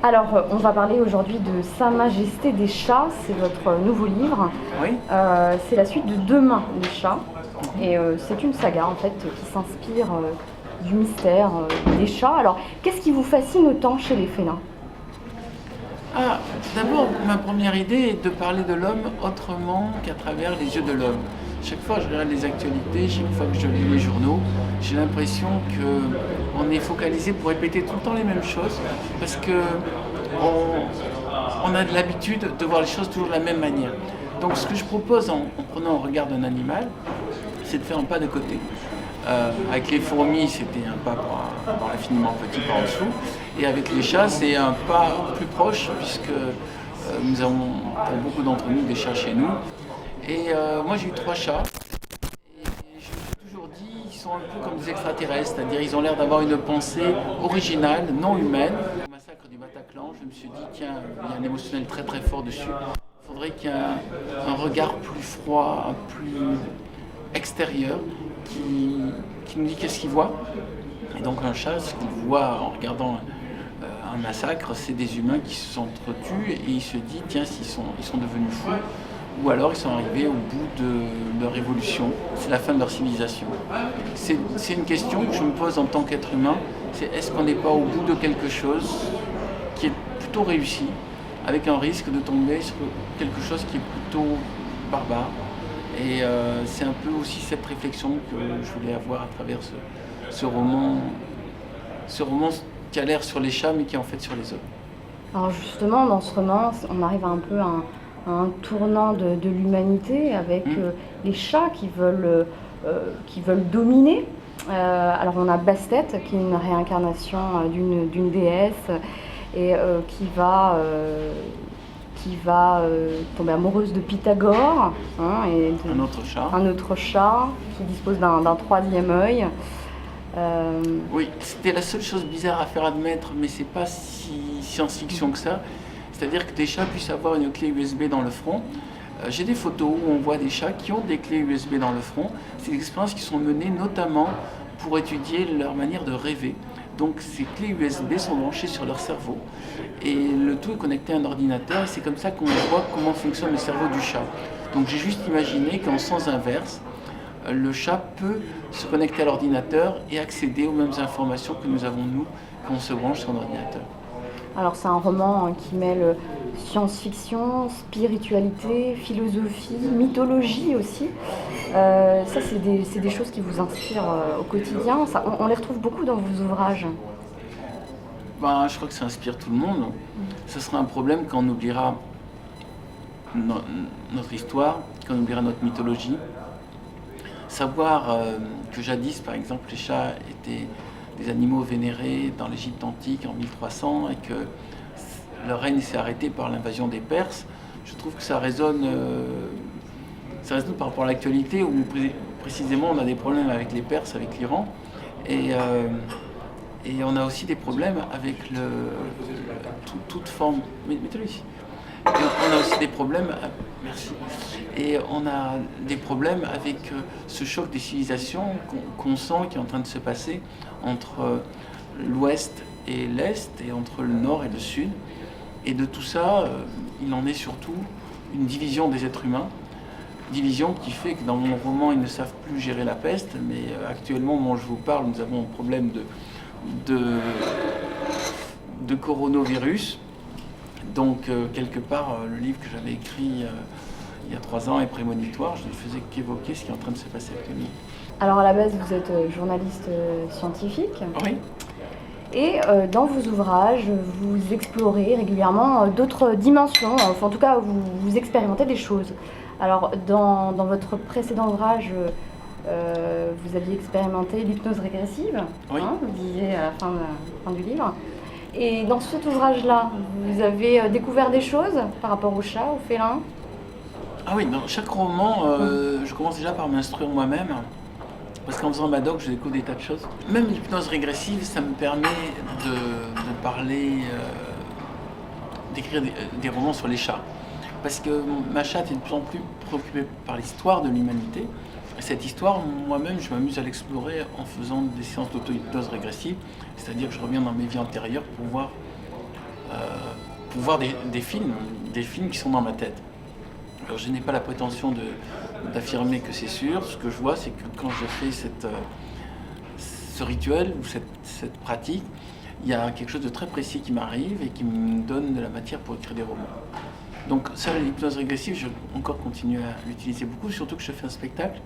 Alors, on va parler aujourd'hui de Sa Majesté des chats, c'est votre nouveau livre. Oui. C'est la suite de Demain les chats. Et c'est une saga en fait qui s'inspire du mystère des chats. Alors, qu'est-ce qui vous fascine autant chez les félins? Ah, d'abord, ma première idée est de parler de l'homme autrement qu'à travers les yeux de l'homme. Chaque fois que je regarde les actualités, chaque fois que je lis les journaux, j'ai l'impression qu'on est focalisé pour répéter tout le temps les mêmes choses parce que on a de l'habitude de voir les choses toujours de la même manière. Donc ce que je propose en prenant un regard d'un animal, c'est de faire un pas de côté. Avec les fourmis, c'était un pas par l'infiniment petit par en dessous. Et avec les chats, c'est un pas plus proche, puisque nous avons, pour beaucoup d'entre nous, des chats chez nous. Et moi, j'ai eu 3 chats. Et je me suis toujours dit, ils sont un peu comme des extraterrestres, c'est-à-dire ils ont l'air d'avoir une pensée originale, non humaine. Au massacre du Bataclan, je me suis dit, tiens, il y a un émotionnel très très fort dessus. Il faudrait qu'il y ait un regard plus froid, plus extérieur, qui nous dit qu'est-ce qu'il voit. Et donc un chat, ce qu'il voit en regardant un massacre, c'est des humains qui s'entretuent et il se dit, tiens, ils sont devenus fous, ou alors ils sont arrivés au bout de leur évolution, c'est la fin de leur civilisation. C'est une question que je me pose en tant qu'être humain, c'est est-ce qu'on n'est pas au bout de quelque chose qui est plutôt réussi, avec un risque de tomber sur quelque chose qui est plutôt barbare. Et c'est un peu aussi cette réflexion que je voulais avoir à travers ce roman, ce roman qui a l'air sur les chats mais qui est en fait sur les hommes. Alors justement, dans ce roman, on arrive à un tournant de l'humanité avec les chats qui veulent dominer. Alors on a Bastet, qui est une réincarnation d'une déesse et qui va tomber amoureuse de Pythagore, hein, un autre chat qui dispose d'un troisième œil. Oui, c'était la seule chose bizarre à faire admettre, mais c'est pas si science-fiction que ça. C'est-à-dire que des chats puissent avoir une clé USB dans le front. J'ai des photos où on voit des chats qui ont des clés USB dans le front. C'est des expériences qui sont menées notamment pour étudier leur manière de rêver. Donc ces clés USB sont branchées sur leur cerveau et le tout est connecté à un ordinateur et c'est comme ça qu'on voit comment fonctionne le cerveau du chat. Donc j'ai juste imaginé qu'en sens inverse, le chat peut se connecter à l'ordinateur et accéder aux mêmes informations que nous avons nous quand on se branche sur un ordinateur. Alors c'est un roman qui mêle science-fiction, spiritualité, philosophie, mythologie aussi. Ça c'est des choses qui vous inspirent au quotidien. Ça, on les retrouve beaucoup dans vos ouvrages. Ben, je crois que ça inspire tout le monde. Ce sera un problème quand on oubliera notre histoire, quand on oubliera notre mythologie. Savoir que jadis, par exemple, les chats étaient des animaux vénérés dans l'Égypte antique en 1300 et que leur règne s'est arrêté par l'invasion des Perses, je trouve que ça résonne par rapport à l'actualité où précisément on a des problèmes avec les Perses, avec l'Iran et on a aussi des problèmes avec toute forme. Mettez-le ici. Et on a aussi des problèmes, merci. Et on a des problèmes avec ce choc des civilisations qu'on sent qui est en train de se passer entre l'Ouest et l'Est et entre le Nord et le Sud. Et de tout ça, il en est surtout une division des êtres humains. Division qui fait que dans mon roman, ils ne savent plus gérer la peste, mais actuellement, au moment où je vous parle, nous avons un problème de coronavirus. Donc, quelque part, le livre que j'avais écrit il y a 3 ans est prémonitoire. Je ne faisais qu'évoquer ce qui est en train de se passer actuellement. Alors à la base vous êtes journaliste scientifique. Oui. Et dans vos ouvrages, vous explorez régulièrement d'autres dimensions, enfin en tout cas vous expérimentez des choses. Alors dans votre précédent ouvrage, vous aviez expérimenté l'hypnose régressive, Oui. hein, vous disiez à la fin du livre. Et dans cet ouvrage-là, vous avez découvert des choses par rapport aux chats, aux félins? Ah oui, dans chaque roman, je commence déjà par m'instruire moi-même. Parce qu'en faisant ma doc, je découvre des tas de choses. Même l'hypnose régressive, ça me permet de parler, d'écrire des romans sur les chats. Parce que ma chatte est de plus en plus préoccupée par l'histoire de l'humanité. Et cette histoire, moi-même, je m'amuse à l'explorer en faisant des séances d'auto-hypnose régressive. C'est-à-dire que je reviens dans mes vies antérieures pour voir pour voir des films qui sont dans ma tête. Alors je n'ai pas la prétention d'affirmer que c'est sûr. Ce que je vois, c'est que quand je fais ce rituel ou cette pratique, il y a quelque chose de très précis qui m'arrive et qui me donne de la matière pour écrire des romans. Donc ça, l'hypnose régressive, je vais encore continuer à l'utiliser beaucoup, surtout que je fais un spectacle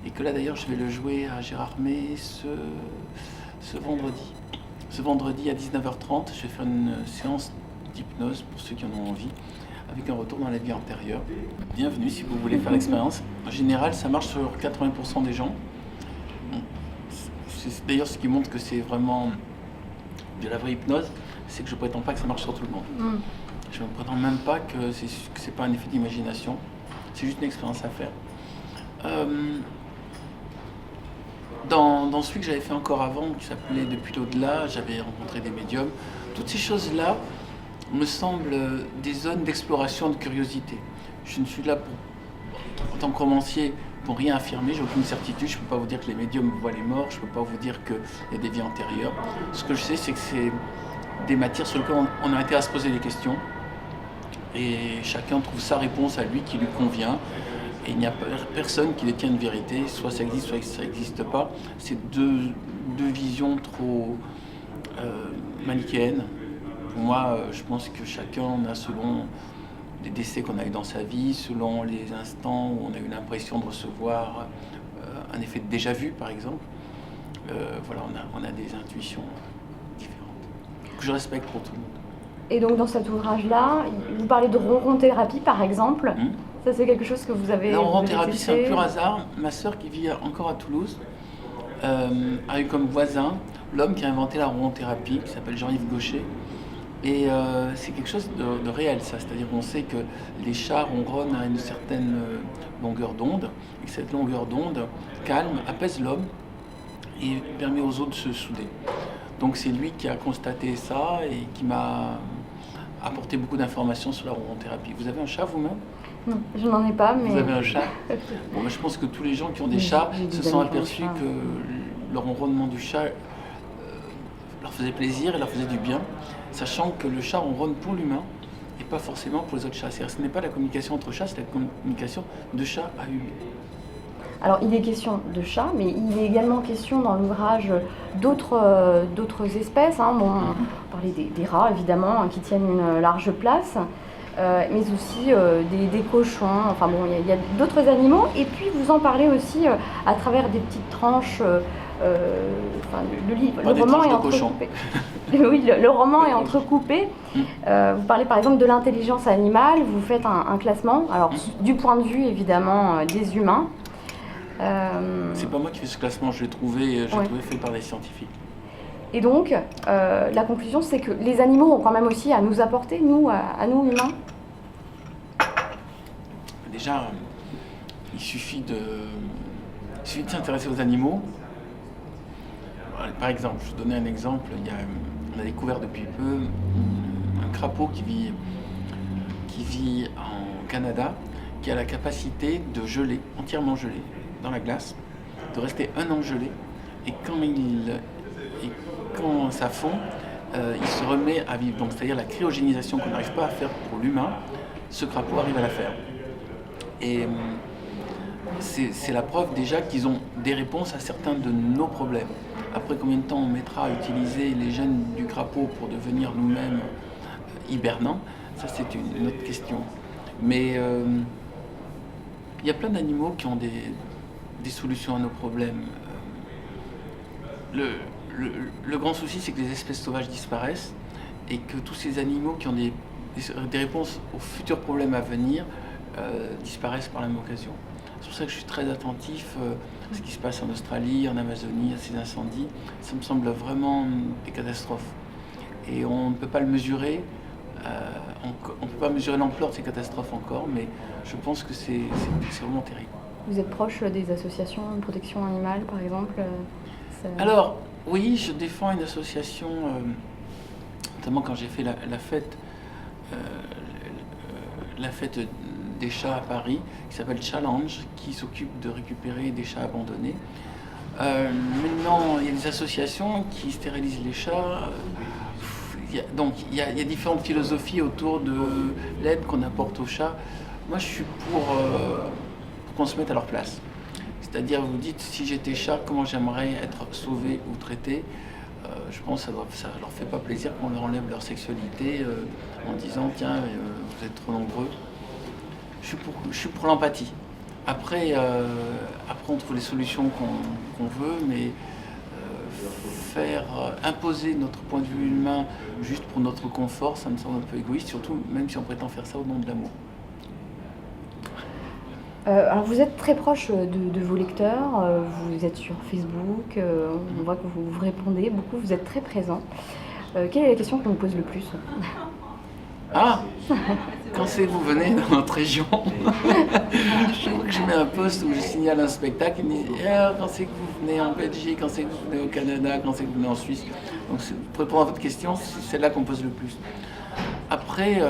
et que là d'ailleurs je vais le jouer à Gérardmer ce vendredi. Ce vendredi à 19h30, je vais faire une séance d'hypnose pour ceux qui en ont envie, avec un retour dans la vie antérieure. Bienvenue si vous voulez faire l'expérience. En général, ça marche sur 80% des gens. C'est d'ailleurs ce qui montre que c'est vraiment de la vraie hypnose, c'est que je ne prétends pas que ça marche sur tout le monde. Je ne prétends même pas que c'est pas un effet d'imagination, c'est juste une expérience à faire. Dans celui que j'avais fait encore avant, qui s'appelait Depuis l'au-delà, j'avais rencontré des médiums. Toutes ces choses-là me semblent des zones d'exploration, de curiosité. Je ne suis là en tant que romancier pour rien affirmer, j'ai aucune certitude, je ne peux pas vous dire que les médiums voient les morts, je ne peux pas vous dire qu'il y a des vies antérieures. Ce que je sais, c'est que c'est des matières sur lesquelles on a été à se poser des questions et chacun trouve sa réponse à lui qui lui convient. Et il n'y a personne qui détient une vérité, soit ça existe, soit ça n'existe pas. C'est deux visions trop manichéennes. Pour moi, je pense que chacun a selon les décès qu'on a eu dans sa vie, selon les instants où on a eu l'impression de recevoir un effet de déjà-vu, par exemple. Voilà, on a des intuitions différentes, que je respecte pour tout le monde. Et donc dans cet ouvrage-là, vous parlez de ronron-thérapie, par exemple. Ça, c'est quelque chose que vous avez... La ronron-thérapie, c'est un pur hasard. Ma sœur, qui vit encore à Toulouse, a eu comme voisin l'homme qui a inventé la ronron-thérapie, qui s'appelle Jean-Yves Gaucher. Et c'est quelque chose de réel, ça. C'est-à-dire qu'on sait que les chats ronronnent à une certaine longueur d'onde, et que cette longueur d'onde calme, apaise l'homme et permet aux autres de se souder. Donc c'est lui qui a constaté ça et qui m'a apporté beaucoup d'informations sur la ronron-thérapie. Vous avez un chat vous-même ? Non, je n'en ai pas, mais... Vous avez un chat ? Bon, je pense que tous les gens qui ont des chats se sont aperçus que le ronronnement du chat leur faisait plaisir et leur faisait du bien, sachant que le chat ronronne pour l'humain et pas forcément pour les autres chats. C'est-à-dire, ce n'est pas la communication entre chats, c'est la communication de chat à humain. Alors, il est question de chats, mais il est également question dans l'ouvrage d'autres espèces. Bon, on parlait des rats, évidemment, qui tiennent une large place, mais aussi des cochons. Enfin bon, il y a d'autres animaux. Et puis, vous en parlez aussi à travers des petites tranches. Le roman est entrecoupé. Oui, le roman est entrecoupé. Vous parlez par exemple de l'intelligence animale. Vous faites un classement. Alors, du point de vue évidemment des humains. C'est pas moi qui fais ce classement, je l'ai trouvé fait par des scientifiques. Et donc, la conclusion, c'est que les animaux ont quand même aussi à nous apporter, nous, à nous humains. Déjà, il suffit de s'intéresser aux animaux. Par exemple, je vais vous donner un exemple. On a découvert depuis peu un crapaud qui vit en Canada, qui a la capacité de geler, entièrement gelé, dans la glace, de rester 1 an gelé, et quand ça fond, il se remet à vivre. Donc, c'est-à-dire la cryogénisation qu'on n'arrive pas à faire pour l'humain, ce crapaud arrive à la faire. Et c'est la preuve déjà qu'ils ont des réponses à certains de nos problèmes. Après, combien de temps on mettra à utiliser les gènes du crapaud pour devenir nous-mêmes hibernants, ça c'est une autre question. Mais il y a plein d'animaux qui ont des solutions à nos problèmes. Le grand souci, c'est que les espèces sauvages disparaissent et que tous ces animaux qui ont des réponses aux futurs problèmes à venir disparaissent par la même occasion. C'est pour ça que je suis très attentif à ce qui se passe en Australie, en Amazonie, à ces incendies. Ça me semble vraiment des catastrophes. Et on ne peut pas le mesurer, on ne peut pas mesurer l'ampleur de ces catastrophes encore, mais je pense que c'est vraiment terrible. Vous êtes proche des associations de protection animale, par exemple Alors, oui, je défends une association, notamment quand j'ai fait la fête des chats à Paris, qui s'appelle Challenge, qui s'occupe de récupérer des chats abandonnés. Maintenant, il y a des associations qui stérilisent les chats. il y a différentes philosophies autour de l'aide qu'on apporte aux chats. Moi, je suis pour qu'on se mette à leur place. C'est-à-dire, vous dites, si j'étais chat, comment j'aimerais être sauvé ou traité. Je pense que ça leur fait pas plaisir qu'on leur enlève leur sexualité en disant, tiens, vous êtes trop nombreux. Je suis pour l'empathie. Après, on trouve les solutions qu'on veut, mais faire imposer notre point de vue humain juste pour notre confort, ça me semble un peu égoïste, surtout même si on prétend faire ça au nom de l'amour. Alors vous êtes très proche de vos lecteurs, vous êtes sur Facebook, on voit que vous répondez beaucoup, vous êtes très présent. Quelle est la question qu'on vous pose le plus? Ah, quand c'est que vous venez dans notre région? Je vois que je mets un post où je signale un spectacle, ils me disent quand c'est que vous venez en Belgique, quand c'est que vous venez au Canada, quand c'est que vous venez en Suisse. Donc pour répondre à votre question, c'est celle-là qu'on pose le plus. Après,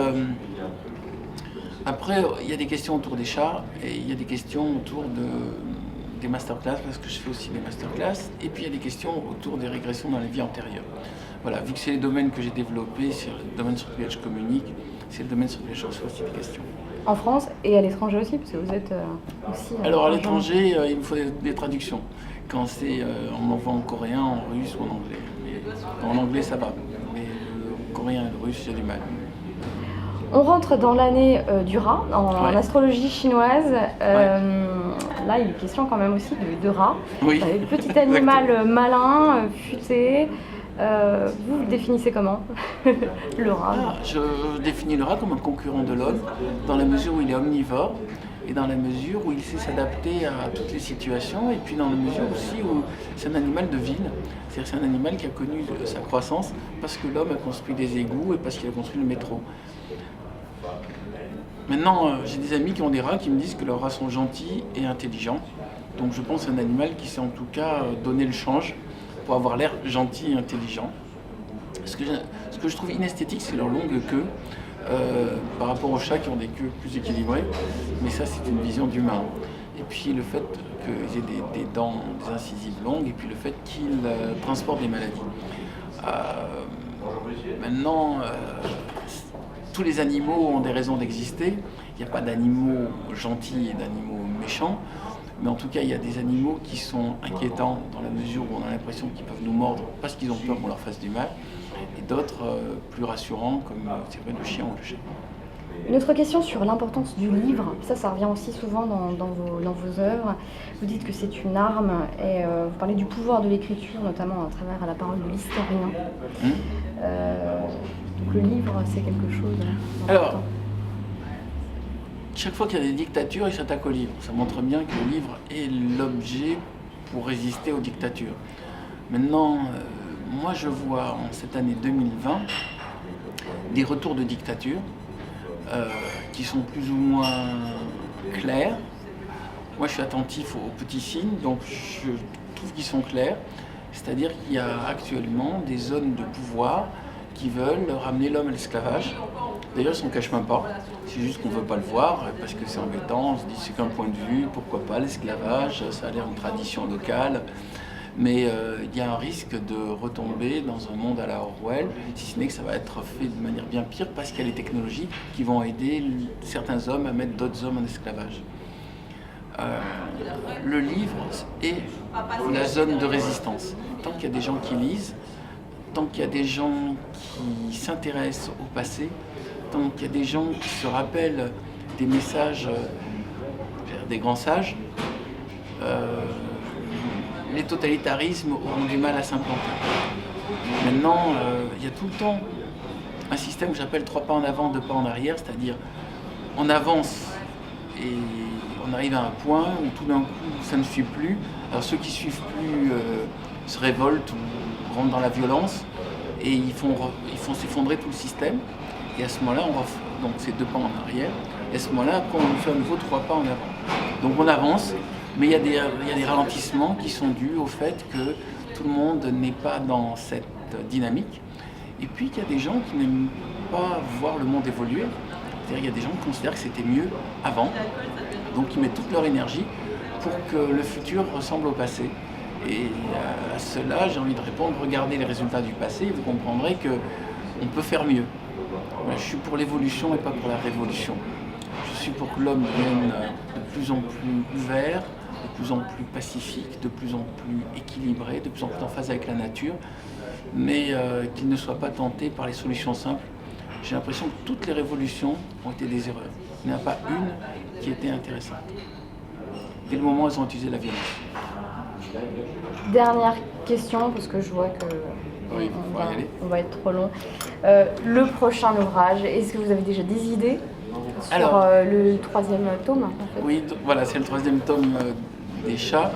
il y a des questions autour des chats et il y a des questions autour des masterclass, parce que je fais aussi des masterclass, et puis il y a des questions autour des régressions dans la vie antérieure. Voilà, vu que c'est les domaines que j'ai développés, c'est le domaine sur lequel je communique, c'est le domaine sur lequel je reçois aussi des questions. En France et à l'étranger aussi, parce que vous êtes aussi... Alors à l'étranger, il me faut des traductions. Quand c'est, on m'envoie en coréen, en russe ou en anglais. Mais en anglais, ça va. Mais le coréen et le russe, j'ai du mal. On rentre dans l'année du rat, en astrologie chinoise. Là, il est question quand même aussi de rat. Oui. Le petit animal malin, futé. Vous le définissez comment, le rat? Je définis le rat comme un concurrent de l'homme, dans la mesure où il est omnivore, et dans la mesure où il sait s'adapter à toutes les situations, et puis dans la mesure aussi où c'est un animal de ville. C'est-à-dire c'est un animal qui a connu sa croissance parce que l'homme a construit des égouts et parce qu'il a construit le métro. Maintenant, j'ai des amis qui ont des rats qui me disent que leurs rats sont gentils et intelligents. Donc je pense que c'est un animal qui sait en tout cas donner le change pour avoir l'air gentil et intelligent. Ce que je trouve inesthétique, c'est leur longue queue par rapport aux chats qui ont des queues plus équilibrées. Mais ça, c'est une vision d'humain. Et puis le fait qu'ils aient des dents, des incisives longues, et puis le fait qu'ils transportent des maladies. Maintenant, tous les animaux ont des raisons d'exister. Il n'y a pas d'animaux gentils et d'animaux méchants. Mais en tout cas, il y a des animaux qui sont inquiétants dans la mesure où on a l'impression qu'ils peuvent nous mordre parce qu'ils ont peur qu'on leur fasse du mal. Et d'autres plus rassurants, comme c'est vrai, le chien ou le chat. Une autre question sur l'importance du livre. Ça revient aussi souvent dans vos œuvres. Vous dites que c'est une arme et vous parlez du pouvoir de l'écriture, notamment à travers la parole de l'historien. Donc le livre, c'est quelque chose d'important. Alors, chaque fois qu'il y a des dictatures, ils s'attaquent au livre. Ça montre bien que le livre est l'objet pour résister aux dictatures. Maintenant, moi je vois en cette année 2020 des retours de dictature qui sont plus ou moins clairs. Moi je suis attentif aux petits signes, donc je trouve qu'ils sont clairs. C'est-à-dire qu'il y a actuellement des zones de pouvoir qui veulent ramener l'homme à l'esclavage. D'ailleurs, ils ne s'en cachent même pas. C'est juste qu'on ne veut pas le voir parce que c'est embêtant. On se dit c'est qu'un point de vue, pourquoi pas l'esclavage, ça a l'air une tradition locale. Mais il y a un risque de retomber dans un monde à la Orwell, si ce n'est que ça va être fait de manière bien pire parce qu'il y a les technologies qui vont aider certains hommes à mettre d'autres hommes en esclavage. Le livre est la zone de résistance. Tant qu'il y a des gens qui lisent, tant qu'il y a des gens qui s'intéressent au passé, tant qu'il y a des gens qui se rappellent des messages des grands sages, les totalitarismes auront du mal à s'implanter. Maintenant, il y a tout le temps un système que j'appelle 3 pas en avant, 2 pas en arrière, c'est-à-dire on avance et on arrive à un point où tout d'un coup ça ne suit plus. Alors ceux qui suivent plus se révoltent ou rentrent dans la violence et ils font s'effondrer tout le système. Et à ce moment-là, donc c'est 2 pas en arrière. Et à ce moment-là, après, on fait à nouveau 3 pas en avant. Donc on avance, mais il y a des ralentissements qui sont dus au fait que tout le monde n'est pas dans cette dynamique. Et puis qu'il y a des gens qui n'aiment pas voir le monde évoluer. C'est-à-dire qu'il y a des gens qui considèrent que c'était mieux avant. Donc ils mettent toute leur énergie pour que le futur ressemble au passé. Et à cela, j'ai envie de répondre, regardez les résultats du passé, vous comprendrez que on peut faire mieux. Moi, je suis pour l'évolution et pas pour la révolution. Je suis pour que l'homme devienne de plus en plus ouvert, de plus en plus pacifique, de plus en plus équilibré, de plus en plus en phase avec la nature, mais qu'il ne soit pas tenté par les solutions simples. J'ai l'impression que toutes les révolutions ont été des erreurs. Il n'y en a pas une qui était intéressante. Dès le moment où ils ont utilisé la violence. Dernière question, parce que je vois que Oui, on va être trop long. Le prochain ouvrage, est-ce que vous avez déjà des idées sur le 3e tome en fait? Oui, voilà, c'est le 3e tome des chats.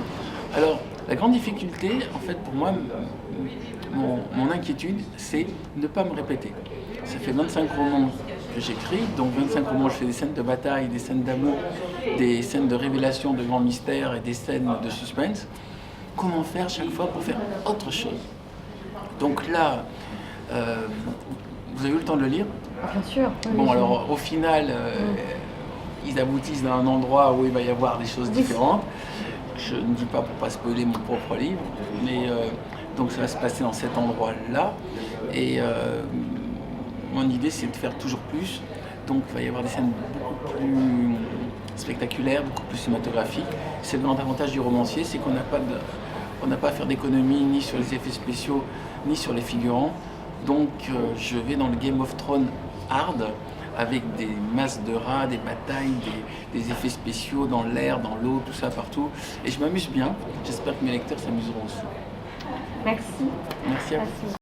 Alors, la grande difficulté, en fait, pour moi, mon inquiétude, c'est ne pas me répéter. Ça fait 25 romans que j'écris, donc 25 romans, je fais des scènes de bataille, des scènes d'amour, des scènes de révélation de grands mystères et des scènes de suspense. Comment faire chaque fois pour faire autre chose? Donc là, vous avez eu le temps de le lire? Bien sûr. Oui, bon, alors au final, ils aboutissent dans un endroit où il va y avoir des choses différentes. Je ne dis pas pour ne pas spoiler mon propre livre, mais donc ça va se passer dans cet endroit-là. Et mon idée, c'est de faire toujours plus. Donc il va y avoir des scènes beaucoup plus spectaculaires, beaucoup plus cinématographiques. C'est le grand avantage du romancier, c'est qu'on n'a pas à faire d'économie ni sur les effets spéciaux, ni sur les figurants. Donc je vais dans le Game of Thrones hard, avec des masses de rats, des batailles, des effets spéciaux dans l'air, dans l'eau, tout ça partout. Et je m'amuse bien. J'espère que mes lecteurs s'amuseront aussi. Merci. Merci à vous.